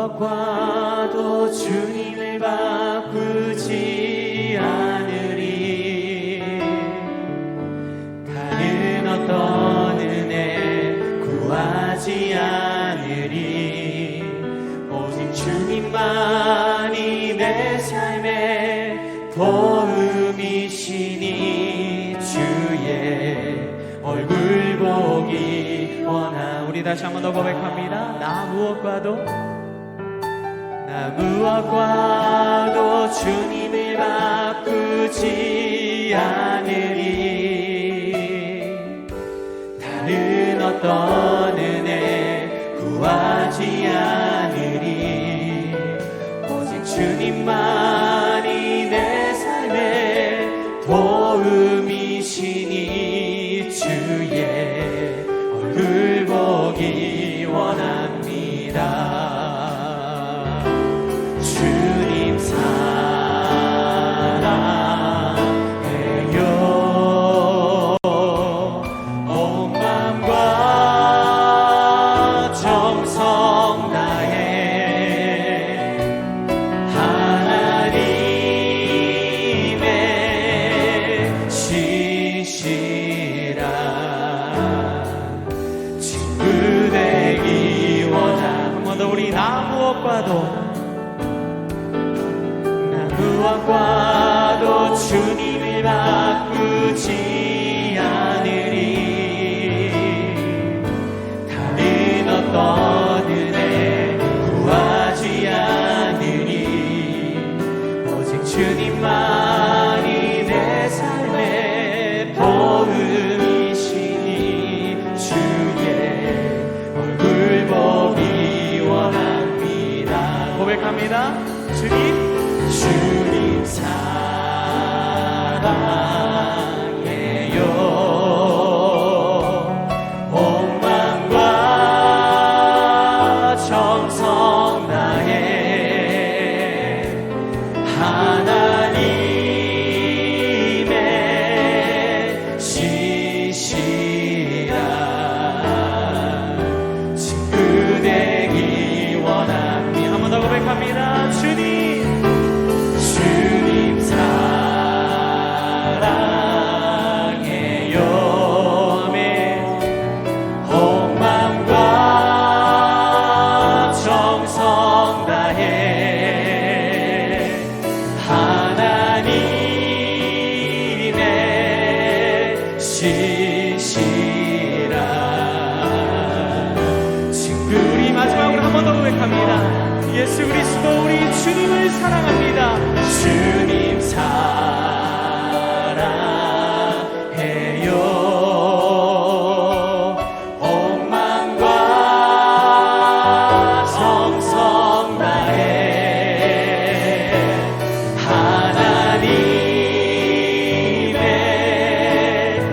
무엇과도 주님을 바꾸지 않으리. 다른 어떤 은혜 구하지 않으리. 오직 주님만이 내 삶의 도움이시니 주의 얼굴 보기 원하. 우리 다시 한 번 더 고백합니다. 나 무엇과도 주님을 바꾸지 않으리. 다른 어떤 은혜 구하지 않으리. 오직 주님만이 내 삶의 도움이시니 주의 얼굴 보기 원합니다. 주님 사랑해요. 온 마음과 정성 다해 하나님의 신실한 친구 되기 원하. 한 번 더 우리 나 무엇과도 주님을 바꾸지 않으리. 다른 어떤 은혜 구하지 않으리. 오직 주님만이 내 삶의 도움이시니 주의 얼굴 보기 원합니다. 고백합니다. 주님 사랑해요. 온 마음과 정성 다해 하나님의 신실한 친구 되기 원합니다. 한 번 더 고백합니다. 주님 예수 그리스도 우리 주님을 사랑합니다. 주님 사랑해요. 온 마음과 정성 다해 하나님의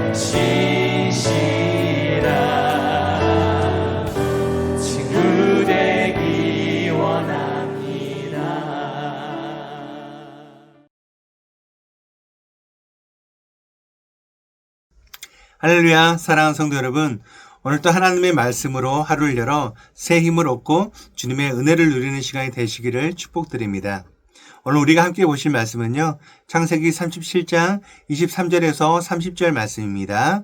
신실한 친구 되기 원합니다. 할렐루야. 사랑하는 성도 여러분, 오늘도 하나님의 말씀으로 하루를 열어 새 힘을 얻고 주님의 은혜를 누리는 시간이 되시기를 축복드립니다. 오늘 우리가 함께 보실 말씀은요, 창세기 37장 23절에서 30절 말씀입니다.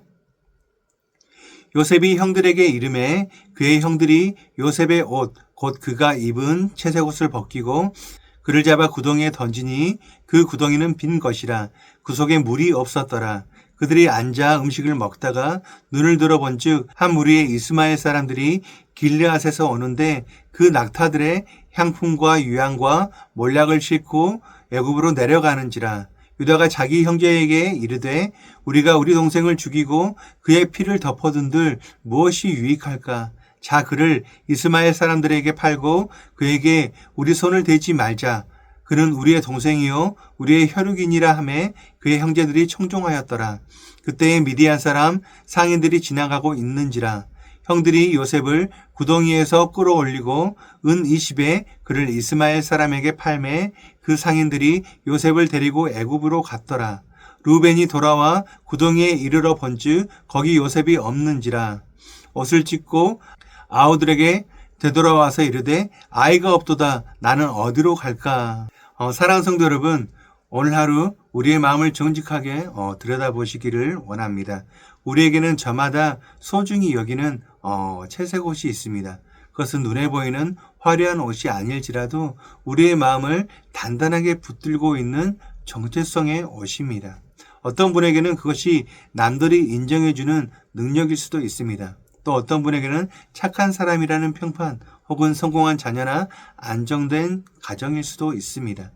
요셉이 형들에게 이르매 그의 형들이 요셉의 옷 곧 그가 입은 채색 옷을 벗기고 그를 잡아 구덩이에 던지니 그 구덩이는 빈 것이라. 그 속에 물이 없었더라. 그들이 앉아 음식을 먹다가 눈을 들어본즉 한 무리의 이스마엘 사람들이 길르앗에서 오는데 그 낙타들의 향품과 유향과 몰약을 싣고 애굽으로 내려가는지라. 유다가 자기 형제에게 이르되 우리가 우리 동생을 죽이고 그의 피를 덮어둔들 무엇이 유익할까? 자, 그를 이스마엘 사람들에게 팔고 그에게 우리 손을 대지 말자. 그는 우리의 동생이요 우리의 혈육이니라 하매 그의 형제들이 청종하였더라. 그때에 미디안 사람 상인들이 지나가고 있는지라. 형들이 요셉을 구덩이에서 끌어올리고 은 20에 그를 이스마엘 사람에게 팔매 그 상인들이 요셉을 데리고 애굽으로 갔더라. 루벤이 돌아와 구덩이에 이르러 본즉 거기 요셉이 없는지라. 옷을 찢고 아우들에게 되돌아와서 이르되 아이가 없도다. 나는 어디로 갈까? 사랑하는 성도 여러분, 오늘 하루 우리의 마음을 정직하게 들여다보시기를 원합니다. 우리에게는 저마다 소중히 여기는 채색 옷이 있습니다. 그것은 눈에 보이는 화려한 옷이 아닐지라도 우리의 마음을 단단하게 붙들고 있는 정체성의 옷입니다. 어떤 분에게는 그것이 남들이 인정해주는 능력일 수도 있습니다. 또 어떤 분에게는 착한 사람이라는 평판 혹은 성공한 자녀나 안정된 가정일 수도 있습니다.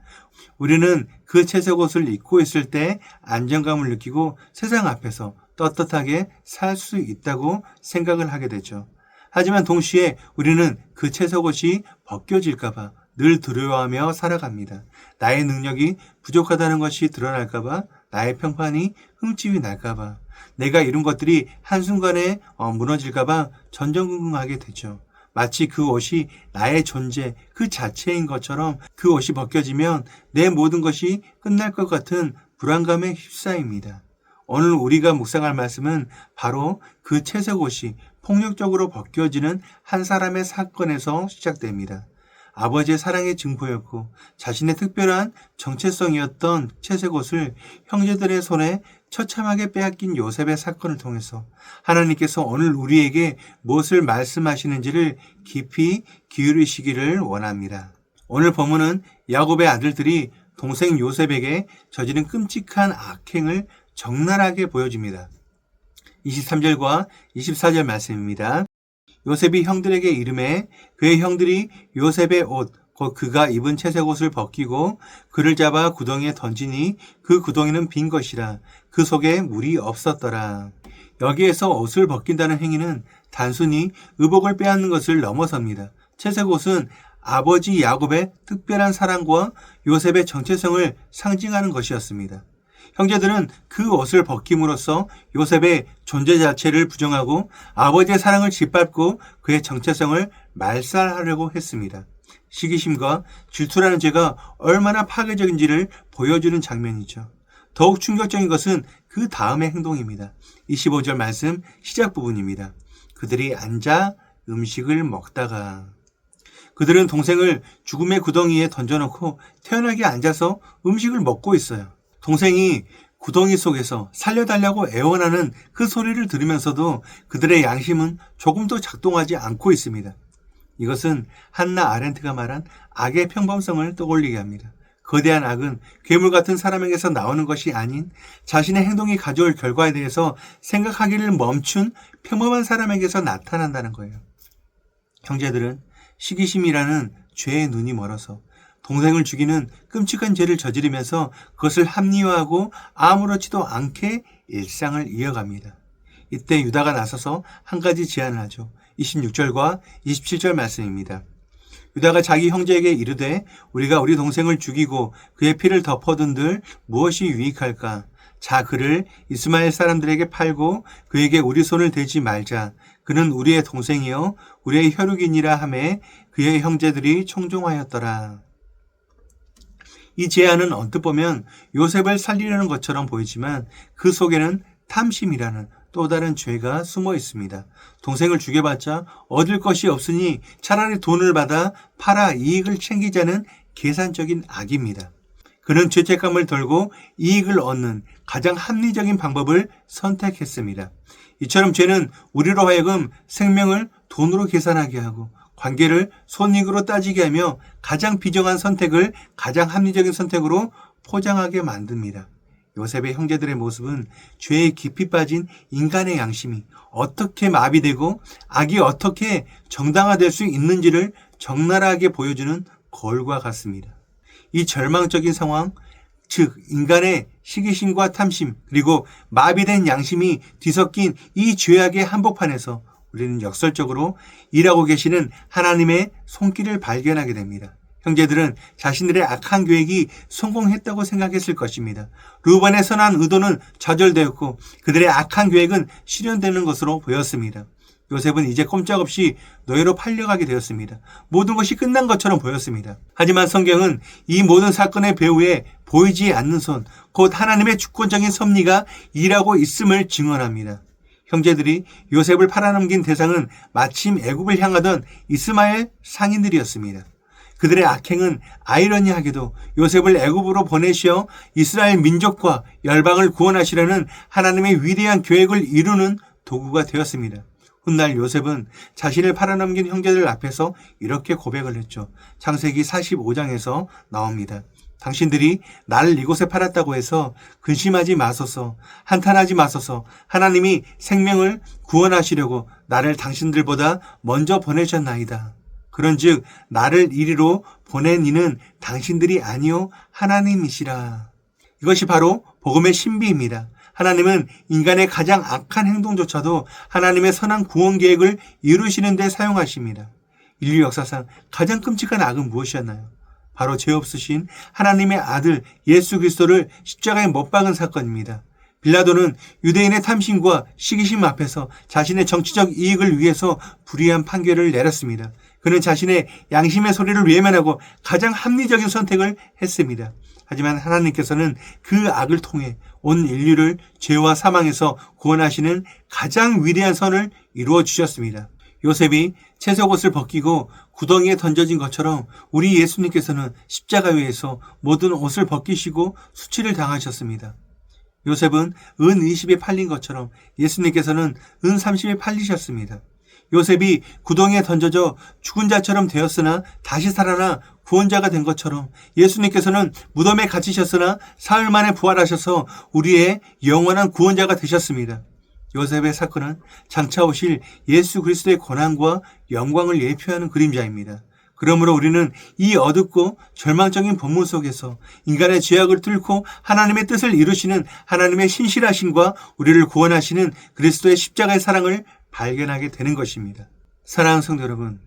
우리는 그 채색 옷을 입고 있을 때 안정감을 느끼고 세상 앞에서 떳떳하게 살 수 있다고 생각을 하게 되죠. 하지만 동시에 우리는 그 채색 옷이 벗겨질까봐 늘 두려워하며 살아갑니다. 나의 능력이 부족하다는 것이 드러날까봐, 나의 평판이 흠집이 날까봐, 내가 이룬 것들이 한순간에 무너질까봐 전전긍긍하게 되죠. 마치 그 옷이 나의 존재 그 자체인 것처럼 그 옷이 벗겨지면 내 모든 것이 끝날 것 같은 불안감에 휩싸입니다. 오늘 우리가 묵상할 말씀은 바로 그 채색 옷이 폭력적으로 벗겨지는 한 사람의 사건에서 시작됩니다. 아버지의 사랑의 증거였고 자신의 특별한 정체성이었던 채색 옷을 형제들의 손에 처참하게 빼앗긴 요셉의 사건을 통해서 하나님께서 오늘 우리에게 무엇을 말씀하시는지를 깊이 기울이시기를 원합니다. 오늘 본문은 야곱의 아들들이 동생 요셉에게 저지른 끔찍한 악행을 적나라하게 보여줍니다. 23절과 24절 말씀입니다. 요셉이 형들에게 이르매 그의 형들이 요셉의 옷 곧 그가 입은 채색 옷을 벗기고 그를 잡아 구덩이에 던지니 그 구덩이는 빈 것이라 그 속에 물이 없었더라. 여기에서 옷을 벗긴다는 행위는 단순히 의복을 빼앗는 것을 넘어섭니다. 채색 옷은 아버지 야곱의 특별한 사랑과 요셉의 정체성을 상징하는 것이었습니다. 형제들은 그 옷을 벗김으로써 요셉의 존재 자체를 부정하고 아버지의 사랑을 짓밟고 그의 정체성을 말살하려고 했습니다. 시기심과 질투라는 죄가 얼마나 파괴적인지를 보여주는 장면이죠. 더욱 충격적인 것은 그 다음의 행동입니다. 25절 말씀 시작 부분입니다. 그들이 앉아 음식을 먹다가 그들은 동생을 죽음의 구덩이에 던져놓고 태연하게 앉아서 음식을 먹고 있어요. 동생이 구덩이 속에서 살려달라고 애원하는 그 소리를 들으면서도 그들의 양심은 조금도 작동하지 않고 있습니다. 이것은 한나 아렌트가 말한 악의 평범성을 떠올리게 합니다. 거대한 악은 괴물 같은 사람에게서 나오는 것이 아닌 자신의 행동이 가져올 결과에 대해서 생각하기를 멈춘 평범한 사람에게서 나타난다는 거예요. 형제들은 시기심이라는 죄의 눈이 멀어서 동생을 죽이는 끔찍한 죄를 저지르면서 그것을 합리화하고 아무렇지도 않게 일상을 이어갑니다. 이때 유다가 나서서 한 가지 제안을 하죠. 26절과 27절 말씀입니다. 유다가 자기 형제에게 이르되 우리가 우리 동생을 죽이고 그의 피를 덮어둔들 무엇이 유익할까? 자 그를 이스마엘 사람들에게 팔고 그에게 우리 손을 대지 말자. 그는 우리의 동생이요 우리의 혈육이니라 하매 그의 형제들이 청종하였더라. 이 제안은 언뜻 보면 요셉을 살리려는 것처럼 보이지만 그 속에는 탐심이라는 또 다른 죄가 숨어 있습니다. 동생을 죽여봤자 얻을 것이 없으니 차라리 돈을 받아 팔아 이익을 챙기자는 계산적인 악입니다. 그는 죄책감을 덜고 이익을 얻는 가장 합리적인 방법을 선택했습니다. 이처럼 죄는 우리로 하여금 생명을 돈으로 계산하게 하고 관계를 손익으로 따지게 하며 가장 비정한 선택을 가장 합리적인 선택으로 포장하게 만듭니다. 요셉의 형제들의 모습은 죄에 깊이 빠진 인간의 양심이 어떻게 마비되고 악이 어떻게 정당화될 수 있는지를 적나라하게 보여주는 거울과 같습니다. 이 절망적인 상황, 즉 인간의 시기심과 탐심 그리고 마비된 양심이 뒤섞인 이 죄악의 한복판에서 우리는 역설적으로 일하고 계시는 하나님의 손길을 발견하게 됩니다. 형제들은 자신들의 악한 계획이 성공했다고 생각했을 것입니다. 르우벤의 선한 의도는 좌절되었고 그들의 악한 계획은 실현되는 것으로 보였습니다. 요셉은 이제 꼼짝없이 노예로 팔려가게 되었습니다. 모든 것이 끝난 것처럼 보였습니다. 하지만 성경은 이 모든 사건의 배후에 보이지 않는 손, 곧 하나님의 주권적인 섭리가 일하고 있음을 증언합니다. 형제들이 요셉을 팔아넘긴 대상은 마침 애굽을 향하던 이스마엘 상인들이었습니다. 그들의 악행은 아이러니하게도 요셉을 애굽으로 보내시어 이스라엘 민족과 열방을 구원하시려는 하나님의 위대한 계획을 이루는 도구가 되었습니다. 훗날 요셉은 자신을 팔아넘긴 형제들 앞에서 이렇게 고백을 했죠. 창세기 45장에서 나옵니다. 당신들이 나를 이곳에 팔았다고 해서 근심하지 마소서, 한탄하지 마소서. 하나님이 생명을 구원하시려고 나를 당신들보다 먼저 보내셨나이다. 그런즉 나를 이리로 보낸 이는 당신들이 아니요 하나님이시라. 이것이 바로 복음의 신비입니다. 하나님은 인간의 가장 악한 행동조차도 하나님의 선한 구원 계획을 이루시는 데 사용하십니다. 인류 역사상 가장 끔찍한 악은 무엇이었나요? 바로 죄 없으신 하나님의 아들 예수 그리스도를 십자가에 못 박은 사건입니다. 빌라도는 유대인의 탐심과 시기심 앞에서 자신의 정치적 이익을 위해서 불의한 판결을 내렸습니다. 그는 자신의 양심의 소리를 외면하고 가장 합리적인 선택을 했습니다. 하지만 하나님께서는 그 악을 통해 온 인류를 죄와 사망에서 구원하시는 가장 위대한 선을 이루어 주셨습니다. 요셉이 채색옷을 벗기고 구덩이에 던져진 것처럼 우리 예수님께서는 십자가 위에서 모든 옷을 벗기시고 수치를 당하셨습니다. 요셉은 은 20에 팔린 것처럼 예수님께서는 은 30에 팔리셨습니다. 요셉이 구덩이에 던져져 죽은 자처럼 되었으나 다시 살아나 구원자가 된 것처럼 예수님께서는 무덤에 갇히셨으나 사흘 만에 부활하셔서 우리의 영원한 구원자가 되셨습니다. 요셉의 사건은 장차 오실 예수 그리스도의 고난과 영광을 예표하는 그림자입니다. 그러므로 우리는 이 어둡고 절망적인 본문 속에서 인간의 죄악을 뚫고 하나님의 뜻을 이루시는 하나님의 신실하심과 우리를 구원하시는 그리스도의 십자가의 사랑을 발견하게 되는 것입니다. 사랑하는 성도 여러분,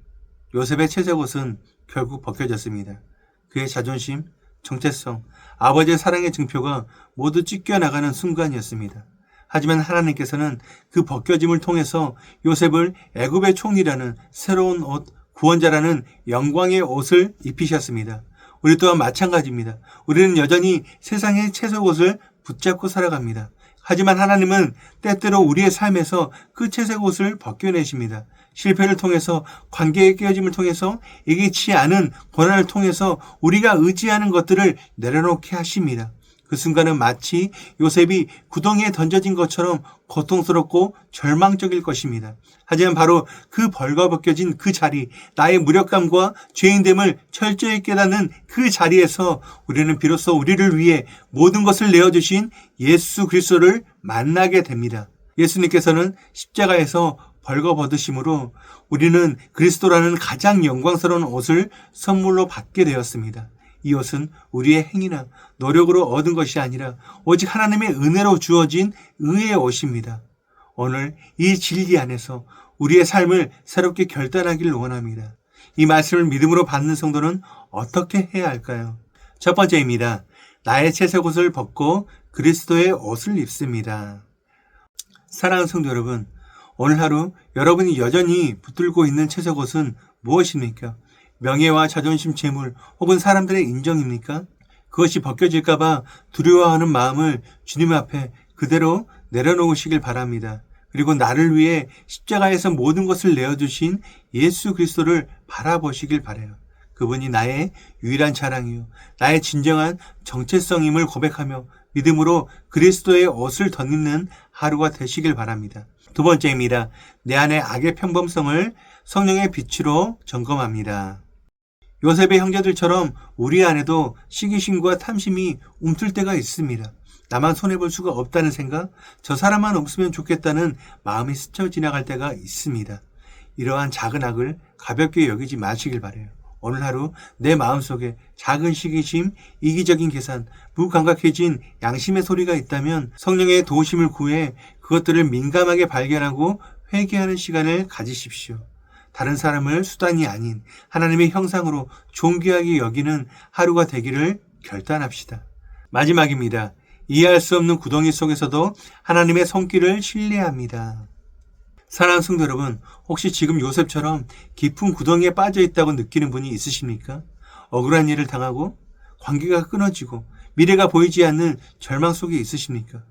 요셉의 채색옷은 결국 벗겨졌습니다. 그의 자존심, 정체성, 아버지의 사랑의 증표가 모두 찢겨나가는 순간이었습니다. 하지만 하나님께서는 그 벗겨짐을 통해서 요셉을 애굽의 총리라는 새로운 옷, 구원자라는 영광의 옷을 입히셨습니다. 우리 또한 마찬가지입니다. 우리는 여전히 세상의 채색옷을 붙잡고 살아갑니다. 하지만 하나님은 때때로 우리의 삶에서 그 채색옷을 벗겨내십니다. 실패를 통해서, 관계의 깨어짐을 통해서, 예기치 않은 고난을 통해서 우리가 의지하는 것들을 내려놓게 하십니다. 그 순간은 마치 요셉이 구덩이에 던져진 것처럼 고통스럽고 절망적일 것입니다. 하지만 바로 그 벌거벗겨진 그 자리, 나의 무력감과 죄인됨을 철저히 깨닫는 그 자리에서 우리는 비로소 우리를 위해 모든 것을 내어주신 예수 그리스도를 만나게 됩니다. 예수님께서는 십자가에서 벌거벗으심으로 우리는 그리스도라는 가장 영광스러운 옷을 선물로 받게 되었습니다. 이 옷은 우리의 행위나 노력으로 얻은 것이 아니라 오직 하나님의 은혜로 주어진 의의 옷입니다. 오늘 이 진리 안에서 우리의 삶을 새롭게 결단하기를 원합니다. 이 말씀을 믿음으로 받는 성도는 어떻게 해야 할까요? 첫 번째입니다. 나의 채색옷을 벗고 그리스도의 옷을 입습니다. 사랑하는 성도 여러분, 오늘 하루 여러분이 여전히 붙들고 있는 채색옷은 무엇입니까? 명예와 자존심, 재물 혹은 사람들의 인정입니까? 그것이 벗겨질까봐 두려워하는 마음을 주님 앞에 그대로 내려놓으시길 바랍니다. 그리고 나를 위해 십자가에서 모든 것을 내어주신 예수 그리스도를 바라보시길 바라요. 그분이 나의 유일한 자랑이요, 나의 진정한 정체성임을 고백하며 믿음으로 그리스도의 옷을 덧입는 하루가 되시길 바랍니다. 두 번째입니다. 내 안의 악의 평범성을 성령의 빛으로 점검합니다. 요셉의 형제들처럼 우리 안에도 시기심과 탐심이 움틀 때가 있습니다. 나만 손해볼 수가 없다는 생각, 저 사람만 없으면 좋겠다는 마음이 스쳐 지나갈 때가 있습니다. 이러한 작은 악을 가볍게 여기지 마시길 바라요. 오늘 하루 내 마음속에 작은 시기심, 이기적인 계산, 무감각해진 양심의 소리가 있다면 성령의 도우심을 구해 그것들을 민감하게 발견하고 회개하는 시간을 가지십시오. 다른 사람을 수단이 아닌 하나님의 형상으로 존귀하게 여기는 하루가 되기를 결단합시다. 마지막입니다. 이해할 수 없는 구덩이 속에서도 하나님의 손길을 신뢰합니다. 사랑하는 성도 여러분, 혹시 지금 요셉처럼 깊은 구덩이에 빠져 있다고 느끼는 분이 있으십니까? 억울한 일을 당하고 관계가 끊어지고 미래가 보이지 않는 절망 속에 있으십니까?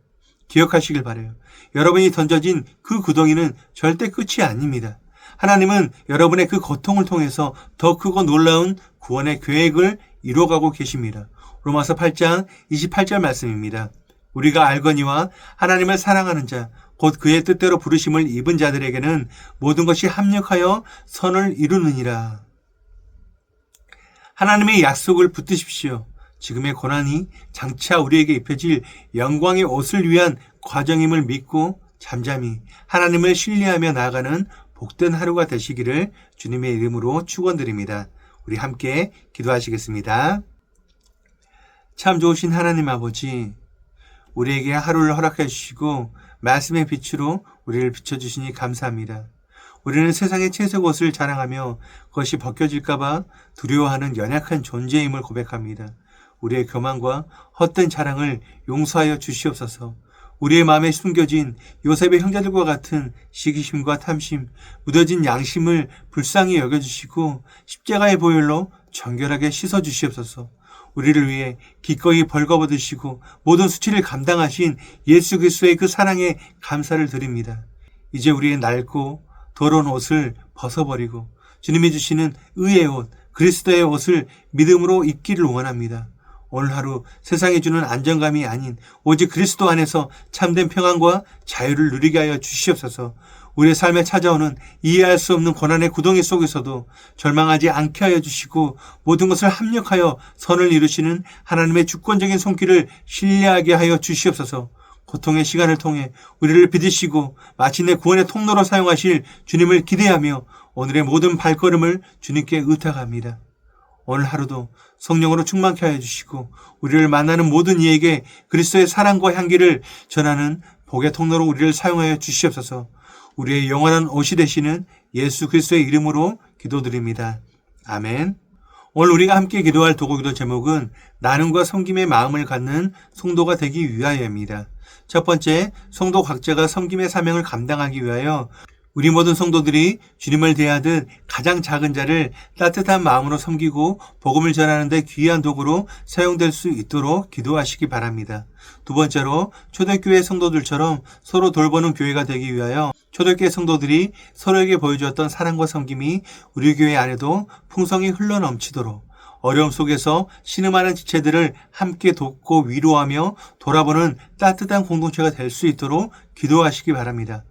기억하시길 바라요. 여러분이 던져진 그 구덩이는 절대 끝이 아닙니다. 하나님은 여러분의 그 고통을 통해서 더 크고 놀라운 구원의 계획을 이루어가고 계십니다. 로마서 8장 28절 말씀입니다. 우리가 알거니와 하나님을 사랑하는 자, 곧 그의 뜻대로 부르심을 입은 자들에게는 모든 것이 합력하여 선을 이루느니라. 하나님의 약속을 붙드십시오. 지금의 고난이 장차 우리에게 입혀질 영광의 옷을 위한 과정임을 믿고 잠잠히 하나님을 신뢰하며 나아가는 복된 하루가 되시기를 주님의 이름으로 축원드립니다. 우리 함께 기도하시겠습니다. 참 좋으신 하나님 아버지, 우리에게 하루를 허락해 주시고 말씀의 빛으로 우리를 비춰주시니 감사합니다. 우리는 세상의 채색 옷을 자랑하며 그것이 벗겨질까봐 두려워하는 연약한 존재임을 고백합니다. 우리의 교만과 헛된 자랑을 용서하여 주시옵소서. 우리의 마음에 숨겨진 요셉의 형제들과 같은 시기심과 탐심, 무뎌진 양심을 불쌍히 여겨주시고 십자가의 보혈로 정결하게 씻어주시옵소서. 우리를 위해 기꺼이 벌거벗으시고 모든 수치를 감당하신 예수 그리스도의 그 사랑에 감사를 드립니다. 이제 우리의 낡고 더러운 옷을 벗어버리고 주님이 주시는 의의 옷, 그리스도의 옷을 믿음으로 입기를 원합니다. 오늘 하루 세상이 주는 안정감이 아닌 오직 그리스도 안에서 참된 평안과 자유를 누리게 하여 주시옵소서. 우리의 삶에 찾아오는 이해할 수 없는 고난의 구덩이 속에서도 절망하지 않게 하여 주시고 모든 것을 합력하여 선을 이루시는 하나님의 주권적인 손길을 신뢰하게 하여 주시옵소서. 고통의 시간을 통해 우리를 믿으시고 마침내 구원의 통로로 사용하실 주님을 기대하며 오늘의 모든 발걸음을 주님께 의탁합니다. 오늘 하루도 성령으로 충만케 하여 주시고 우리를 만나는 모든 이에게 그리스도의 사랑과 향기를 전하는 복의 통로로 우리를 사용하여 주시옵소서. 우리의 영원한 옷이 되시는 예수 그리스도의 이름으로 기도드립니다. 아멘. 오늘 우리가 함께 기도할 도구기도 제목은 나눔과 섬김의 마음을 갖는 성도가 되기 위하여입니다. 첫 번째, 성도 각자가 섬김의 사명을 감당하기 위하여 우리 모든 성도들이 주님을 대하듯 가장 작은 자를 따뜻한 마음으로 섬기고 복음을 전하는 데 귀한 도구로 사용될 수 있도록 기도하시기 바랍니다. 두 번째로 초대교회 성도들처럼 서로 돌보는 교회가 되기 위하여 초대교회 성도들이 서로에게 보여주었던 사랑과 섬김이 우리 교회 안에도 풍성히 흘러넘치도록 어려움 속에서 신음하는 지체들을 함께 돕고 위로하며 돌아보는 따뜻한 공동체가 될 수 있도록 기도하시기 바랍니다.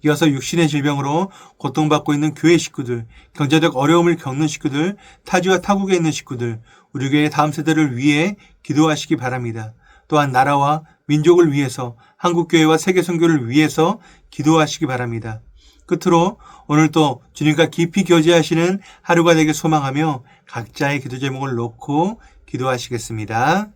이어서 육신의 질병으로 고통받고 있는 교회 식구들, 경제적 어려움을 겪는 식구들, 타지와 타국에 있는 식구들, 우리 교회의 다음 세대를 위해 기도하시기 바랍니다. 또한 나라와 민족을 위해서, 한국교회와 세계선교를 위해서 기도하시기 바랍니다. 끝으로 오늘도 주님과 깊이 교제하시는 하루가 되길 소망하며 각자의 기도 제목을 놓고 기도하시겠습니다.